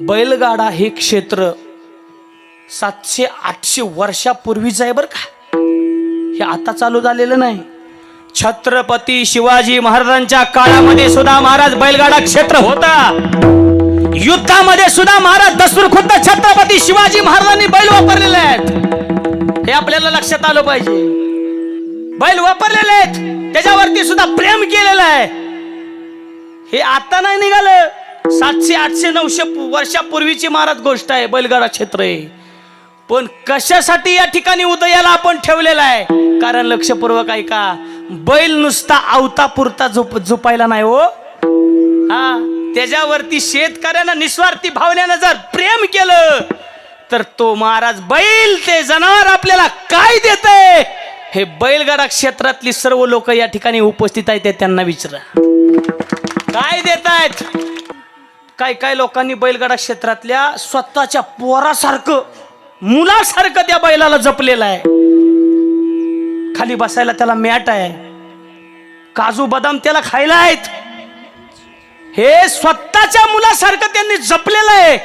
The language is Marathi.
बैलगाडा हे क्षेत्र 700-800 वर्षापूर्वीच आहे बरं का. हे आता चालू झालेलं नाही. छत्रपती शिवाजी महाराजांच्या काळामध्ये सुद्धा महाराज बैलगाडा क्षेत्र होता. युद्धामध्ये सुद्धा महाराज दस्तूर खुद्द छत्रपती शिवाजी महाराजांनी बैल वापरलेले आहेत. हे आपल्याला लक्षात आलं पाहिजे. बैल वापरलेले आहेत, त्याच्यावरती सुद्धा प्रेम केलेलं आहे. हे आता नाही निघालं. 700-800-900 वर्षापूर्वीची महाराज गोष्ट आहे. बैलगाडा क्षेत्र आहे. पण कशासाठी या ठिकाणी उदयाला आपण ठेवलेला आहे? कारण लक्षपूर्वक ऐका, बैल नुसता आवतापुरता झोपायला नाही हो. त्याच्यावरती शेतकऱ्यानं निस्वार्थी भावनेनं जर प्रेम केलं तर तो महाराज बैल ते जनावर आपल्याला काय देतंय हे बैलगाडा क्षेत्रातली सर्व लोक या ठिकाणी उपस्थित आहेत. त्यांना विचारा काय देतायत. काय लोकांनी बैलगाडा क्षेत्रातल्या स्वतःच्या पोरासारखं मुलासारखं त्या बैलाला जपलेलं आहे. खाली बसायला त्याला मॅट आहे, काजू बदाम त्याला खायला आहेत. हे स्वतःच्या मुलासारखं त्यांनी जपलेलं आहे.